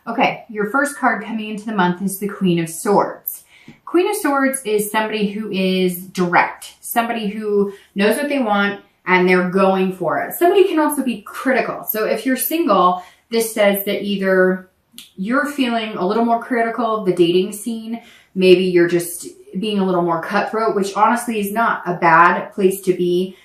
Okay, your first card coming into the month is the Queen of Swords. Queen of Swords is somebody who is direct, somebody who knows what they want and they're going for it. Somebody can also be critical. So if you're single, this says that either you're feeling a little more critical of the dating scene, maybe you're just being a little more cutthroat, which honestly is not a bad place to be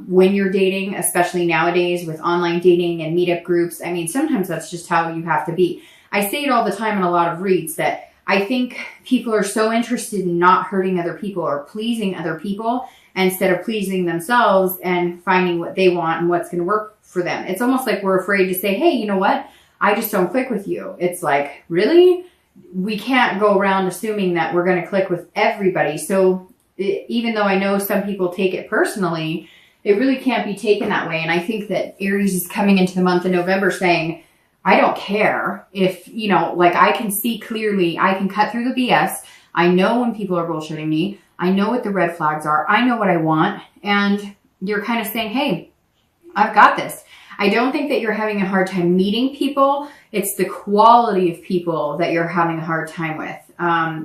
when you're dating, especially nowadays with online dating and meetup groups. I mean, sometimes that's just how you have to be. I say it all the time in a lot of reads that I think people are so interested in not hurting other people or pleasing other people instead of pleasing themselves and finding what they want and what's going to work for them. It's almost like we're afraid to say, hey, you know what? I just don't click with you. It's like, really? We can't go around assuming that we're going to click with everybody. So even though I know some people take it personally, it really can't be taken that way. And I think that Aries is coming into the month of November saying, I don't care if, you know, like I can see clearly, I can cut through the BS. I know when people are bullshitting me. I know what the red flags are. I know what I want. And you're kind of saying, hey, I've got this. I don't think that you're having a hard time meeting people. It's the quality of people that you're having a hard time with.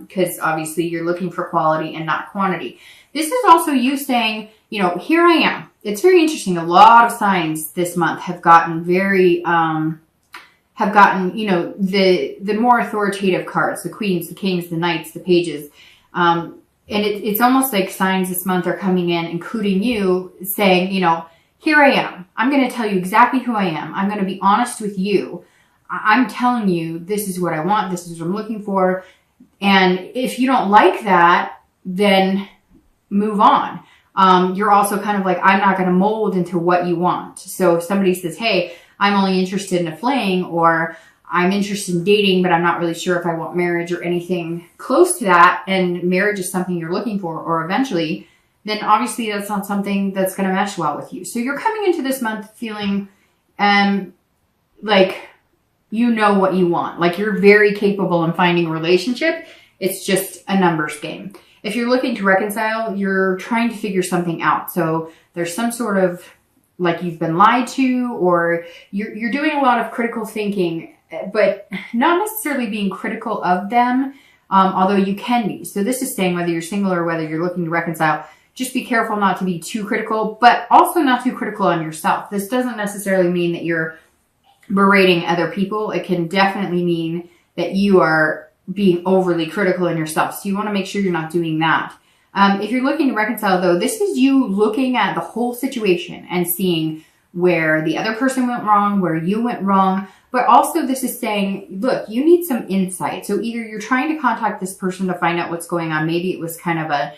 Because obviously you're looking for quality and not quantity. This is also you saying, you know, here I am. It's very interesting. A lot of signs this month have gotten very, you know, the more authoritative cards, the queens, the kings, the knights, the pages. And it's almost like signs this month are coming in, including you, saying, you know, here I am. I'm going to tell you exactly who I am. I'm going to be honest with you. I'm telling you, this is what I want. This is what I'm looking for. And if you don't like that, then move on. You're also kind of like, I'm not going to mold into what you want. So if somebody says, hey, I'm only interested in a fling, or I'm interested in dating, but I'm not really sure if I want marriage or anything close to that, and marriage is something you're looking for, or eventually, then obviously that's not something that's going to mesh well with you. So you're coming into this month feeling like you know what you want. Like you're very capable in finding a relationship. It's just a numbers game. If you're looking to reconcile, you're trying to figure something out. So there's some sort of like you've been lied to, or you're doing a lot of critical thinking, but not necessarily being critical of them, although you can be. So this is saying whether you're single or whether you're looking to reconcile, just be careful not to be too critical, but also not too critical on yourself. This doesn't necessarily mean that you're berating other people. It can definitely mean that you are being overly critical in yourself. So you want to make sure you're not doing that. If you're looking to reconcile, though, this is you looking at the whole situation and seeing where the other person went wrong, where you went wrong. But also this is saying, look, you need some insight. So either you're trying to contact this person to find out what's going on. Maybe it was kind of a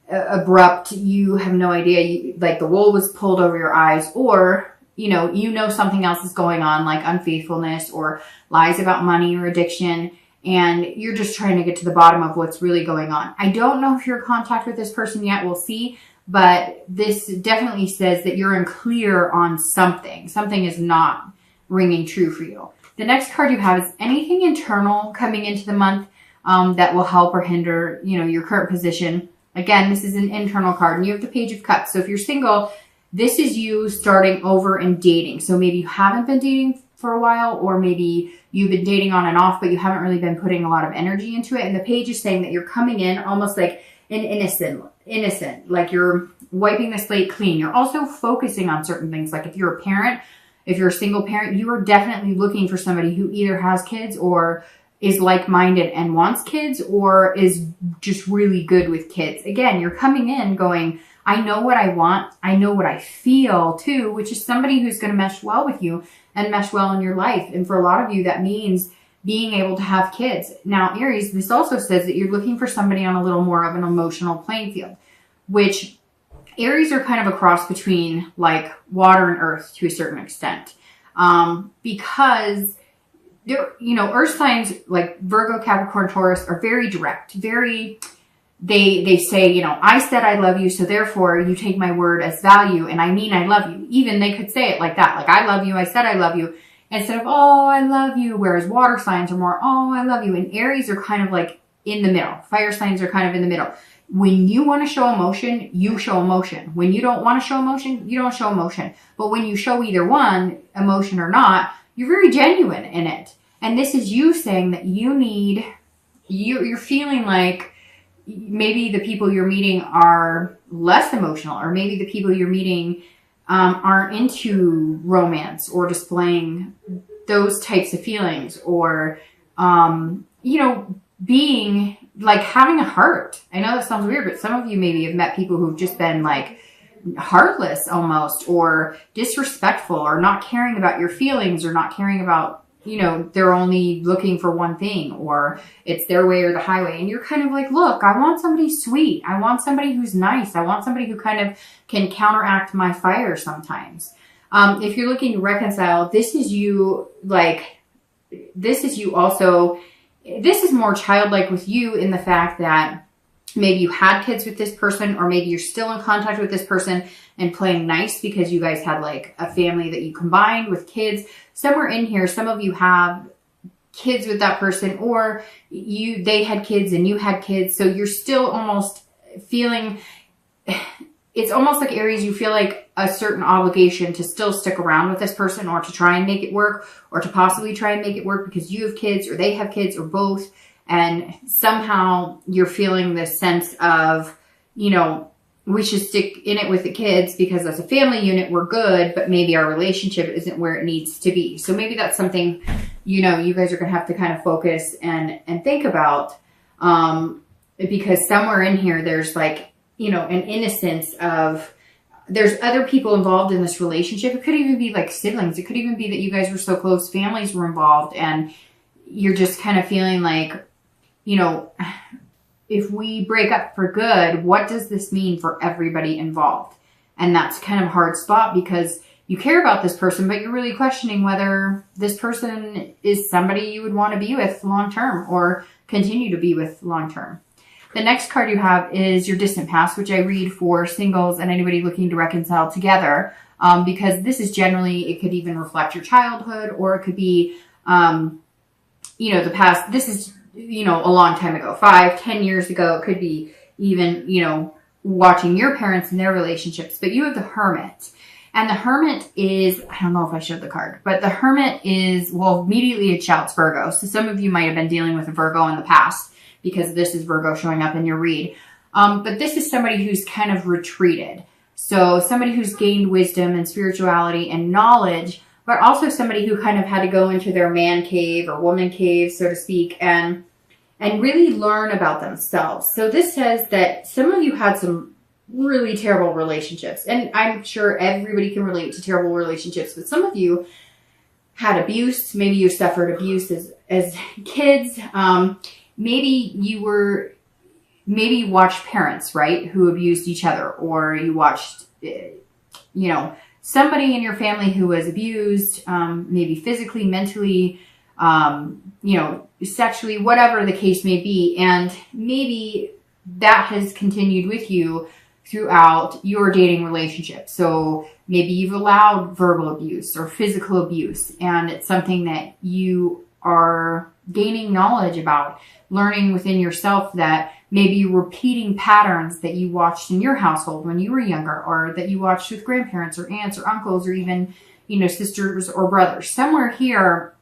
abrupt, you have no idea, like the wool was pulled over your eyes, or you know something else is going on, like unfaithfulness or lies about money or addiction, and you're just trying to get to the bottom of what's really going on. I don't know if you're in contact with this person yet. We'll see. But this definitely says that you're unclear on something. Something is not ringing true for you. The next card you have is anything internal coming into the month that will help or hinder, your current position. Again, this is an internal card, and you have the Page of Cups. So if you're single, this is you starting over and dating. So maybe you haven't been dating for a while, or maybe you've been dating on and off, but you haven't really been putting a lot of energy into it. And the page is saying that you're coming in almost like an innocent, like you're wiping the slate clean. You're also focusing on certain things. Like if you're a parent, if you're a single parent, you are definitely looking for somebody who either has kids or is like-minded and wants kids, or is just really good with kids. Again, you're coming in going, I know what I want. I know what I feel too, which is somebody who's going to mesh well with you and mesh well in your life. And for a lot of you, that means being able to have kids. Now, Aries, this also says that you're looking for somebody on a little more of an emotional playing field, which Aries are kind of a cross between like water and earth to a certain extent. Because they're, earth signs like Virgo, Capricorn, Taurus are very direct, they say, I said I love you, so therefore you take my word as value, and I mean I love you. Even they could say it like that, like I love you, I said I love you, instead of, oh, I love you, whereas water signs are more, oh, I love you, and Aries are kind of like in the middle. Fire signs are kind of in the middle. When you want to show emotion, you show emotion. When you don't want to show emotion, you don't show emotion. But when you show either one, emotion or not, you're very genuine in it. And this is you saying that you're feeling like maybe the people you're meeting are less emotional, or maybe the people you're meeting aren't into romance or displaying those types of feelings, or, being like having a heart. I know that sounds weird, but some of you maybe have met people who've just been like heartless almost, or disrespectful, or not caring about your feelings, or not caring about, they're only looking for one thing, or it's their way or the highway. And you're kind of like, look, I want somebody sweet. I want somebody who's nice. I want somebody who kind of can counteract my fire sometimes. If you're looking to reconcile, this is you also, this is more childlike with you in the fact that maybe you had kids with this person, or maybe you're still in contact with this person and playing nice because you guys had like a family that you combined with kids. Somewhere in here, some of you have kids with that person, or they had kids and you had kids. So you're still almost feeling, it's almost like, Aries, you feel like a certain obligation to still stick around with this person, or to try and make it work, or to possibly try and make it work because you have kids or they have kids or both. And somehow you're feeling this sense of, we should stick in it with the kids because as a family unit, we're good, but maybe our relationship isn't where it needs to be. So maybe that's something, you guys are going to have to kind of focus and think about, because somewhere in here, there's like, an innocence of, there's other people involved in this relationship. It could even be like siblings. It could even be that you guys were so close, families were involved, and you're just kind of feeling like, if we break up for good, what does this mean for everybody involved? And that's kind of a hard spot because you care about this person, but you're really questioning whether this person is somebody you would want to be with long-term or continue to be with long-term. The next card you have is your distant past, which I read for singles and anybody looking to reconcile together, because this is generally, it could even reflect your childhood, or it could be, the past. This is, a long time ago, 5-10 years ago. It could be even, watching your parents and their relationships. But you have the Hermit. And the Hermit is, I don't know if I showed the card, but the Hermit is, well, immediately it shouts Virgo. So some of you might have been dealing with a Virgo in the past, because this is Virgo showing up in your read. But this is somebody who's kind of retreated. So somebody who's gained wisdom and spirituality and knowledge, but also somebody who kind of had to go into their man cave or woman cave, so to speak, and really learn about themselves. So this says that some of you had some really terrible relationships. And I'm sure everybody can relate to terrible relationships, but some of you had abuse. Maybe you suffered abuse as kids. Maybe you watched parents, right, who abused each other, or you watched, somebody in your family who was abused, maybe physically, mentally, sexually, whatever the case may be. And maybe that has continued with you throughout your dating relationship. So maybe you've allowed verbal abuse or physical abuse, and it's something that you are gaining knowledge about, learning within yourself that maybe you're repeating patterns that you watched in your household when you were younger, or that you watched with grandparents or aunts or uncles, or even, sisters or brothers. Somewhere here,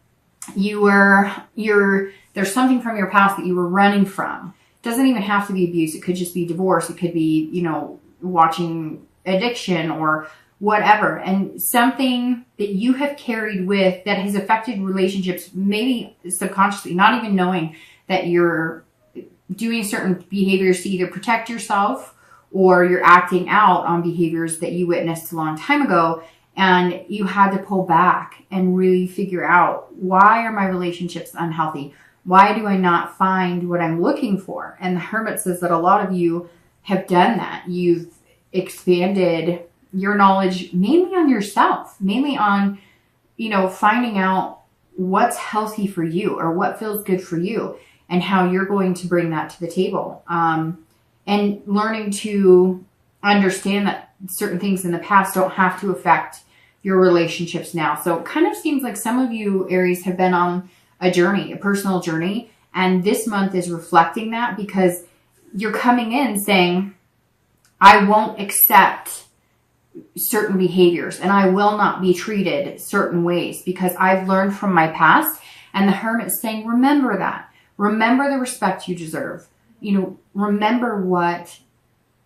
there's something from your past that you were running from. It doesn't even have to be abuse. It could just be divorce. It could be, watching addiction or whatever. And something that you have carried with that has affected relationships, maybe subconsciously, not even knowing that you're doing certain behaviors to either protect yourself, or you're acting out on behaviors that you witnessed a long time ago. And you had to pull back and really figure out, why are my relationships unhealthy? Why do I not find what I'm looking for? And the Hermit says that a lot of you have done that. You've expanded your knowledge mainly on yourself, mainly on, finding out what's healthy for you or what feels good for you, and how you're going to bring that to the table. And learning to understand that certain things in the past don't have to affect your relationships now. So it kind of seems like some of you, Aries, have been on a journey, a personal journey. And this month is reflecting that, because you're coming in saying, I won't accept certain behaviors, and I will not be treated certain ways, because I've learned from my past, And the Hermit is saying, remember that. Remember the respect you deserve. You know, remember what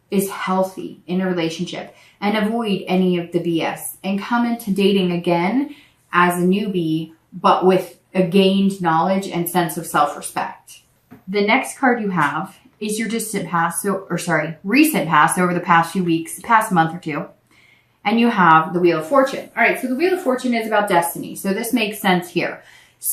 is healthy in a relationship and avoid any of the BS and come into dating again as a newbie, but with a gained knowledge and sense of self-respect. The next card you have is your distant past, recent past over the past few weeks, past month or two. And you have the Wheel of Fortune. All right, so the Wheel of Fortune is about destiny. So this makes sense here.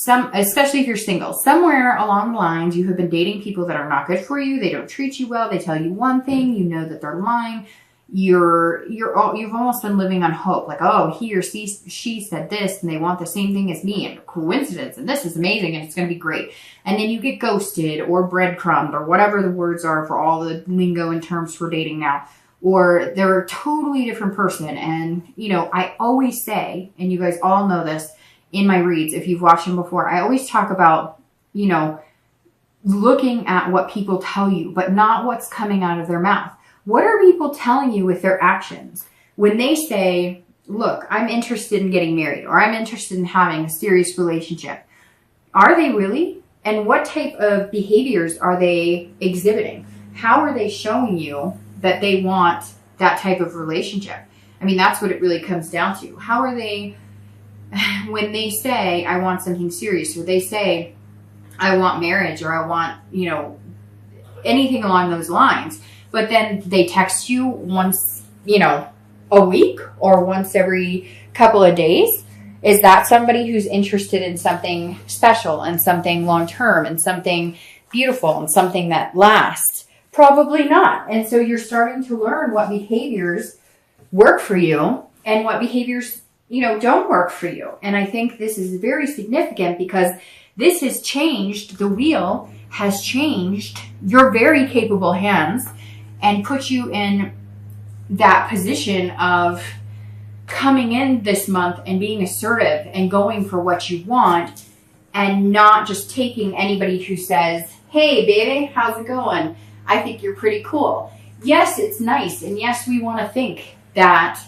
Especially if you're single, somewhere along the lines, you have been dating people that are not good for you. They don't treat you well. They tell you one thing, you know that they're lying. You've almost been living on hope. Like, oh, he or she said this and they want the same thing as me, and coincidence, and this is amazing and it's going to be great. And then you get ghosted or breadcrumbed or whatever the words are for all the lingo and terms for dating now. Or they're a totally different person. And, you know, I always say, and you guys all know this in my reads, if you've watched them before, I always talk about, you know, looking at what people tell you, but not what's coming out of their mouth. What are people telling you with their actions? When they say, look, I'm interested in getting married, or I'm interested in having a serious relationship, are they really? And what type of behaviors are they exhibiting? How are they showing you that they want that type of relationship? I mean, that's what it really comes down to. How are they, when they say, I want something serious, or they say, I want marriage, or I want, you know, anything along those lines, but then they text you once, you know, a week or once every couple of days? Is that somebody who's interested in something special and something long-term and something beautiful and something that lasts? Probably not. And so you're starting to learn what behaviors work for you and what behaviors, you know, don't work for you. And I think this is very significant because this has changed, the wheel has changed your very capable hands and put you in that position of coming in this month and being assertive and going for what you want and not just taking anybody who says, hey, baby, how's it going? I think you're pretty cool. Yes, it's nice. And yes, we want to think that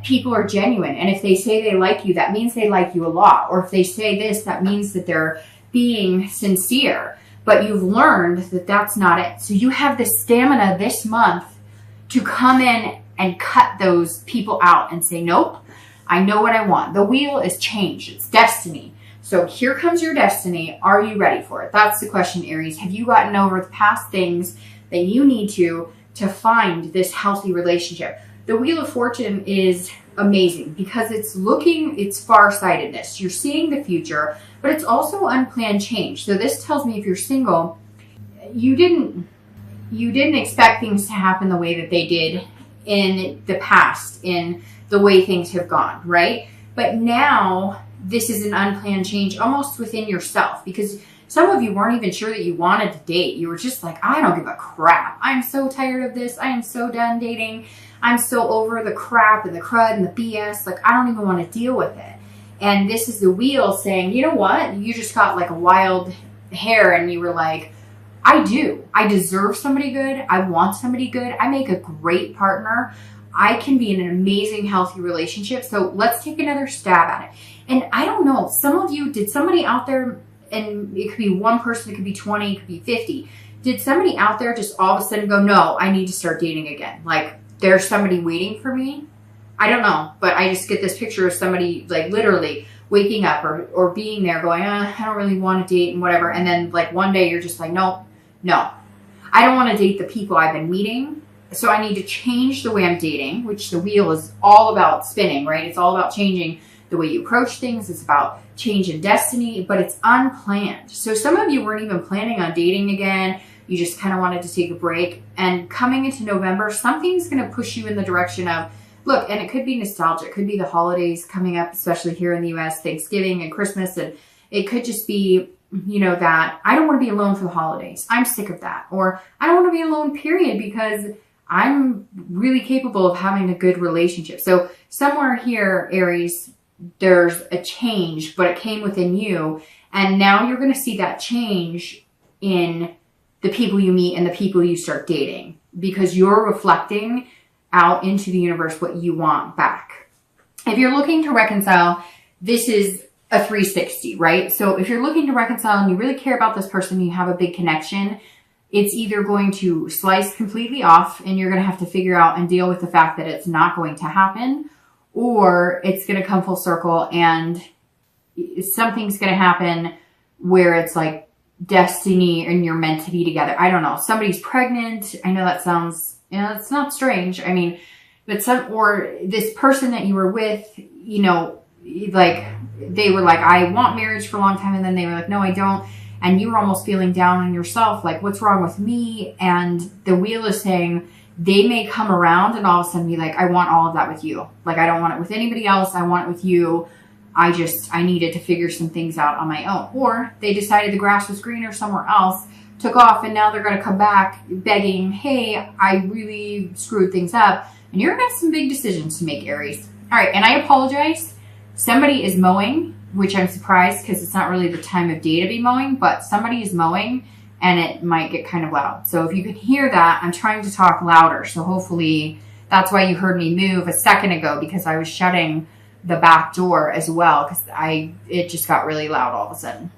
people are genuine. And if they say they like you, that means they like you a lot. Or if they say this, that means that they're being sincere. But you've learned that that's not it. So you have the stamina this month to come in and cut those people out and say, nope, I know what I want. The wheel is change. It's destiny. So here comes your destiny. Are you ready for it? That's the question, Aries. Have you gotten over the past things that you need to find this healthy relationship? The Wheel of Fortune is amazing because it's farsightedness. You're seeing the future, but it's also unplanned change. So this tells me if you're single, you didn't expect things to happen the way that they did in the past, in the way things have gone, right? But now this is an unplanned change almost within yourself, because some of you weren't even sure that you wanted to date. You were just like, I don't give a crap. I'm so tired of this. I am so done dating. I'm so over the crap and the crud and the BS. Like, I don't even want to deal with it. And this is the wheel saying, you know what? You just got like a wild hair and you were like, I do. I deserve somebody good. I want somebody good. I make a great partner. I can be in an amazing, healthy relationship. So let's take another stab at it. And I don't know, some of you, did somebody out there, and it could be one person, it could be 20, it could be 50. Did somebody out there just all of a sudden go, no, I need to start dating again? Like, there's somebody waiting for me? I don't know, but I just get this picture of somebody like literally waking up or being there going, I don't really want to date and whatever. And then like one day you're just like, no, I don't want to date the people I've been meeting. So I need to change the way I'm dating, which the wheel is all about spinning, right? It's all about changing the way you approach things. It's about change in destiny, but it's unplanned. So some of you weren't even planning on dating again. You just kind of wanted to take a break. And coming into November, something's going to push you in the direction of, look, and it could be nostalgia. It could be the holidays coming up, especially here in the US, Thanksgiving and Christmas. And it could just be, you know, that I don't want to be alone for the holidays. I'm sick of that. Or I don't want to be alone, period, because I'm really capable of having a good relationship. So somewhere here, Aries, there's a change, but it came within you. And now you're going to see that change in the people you meet and the people you start dating, because you're reflecting out into the universe what you want back. If you're looking to reconcile, this is a 360, right? So if you're looking to reconcile and you really care about this person, you have a big connection, it's either going to slice completely off and you're going to have to figure out and deal with the fact that it's not going to happen, or it's going to come full circle and something's going to happen where it's like destiny and you're meant to be together. I don't know. Somebody's pregnant. I know that sounds, you know, it's not strange. I mean, but or this person that you were with, you know, like they were like, I want marriage for a long time. And then they were like, no, I don't. And you were almost feeling down on yourself. Like, what's wrong with me? And the wheel is saying they may come around and all of a sudden be like, I want all of that with you. Like, I don't want it with anybody else. I want it with you. I needed to figure some things out on my own. Or they decided the grass was greener somewhere else, took off, and now they're going to come back begging, hey, I really screwed things up. And you're going to have some big decisions to make, Aries. All right, and I apologize. Somebody is mowing, which I'm surprised because it's not really the time of day to be mowing, but somebody is mowing and it might get kind of loud. So if you can hear that, I'm trying to talk louder. So hopefully that's why you heard me move a second ago, because I was shutting the back door as well because it just got really loud all of a sudden.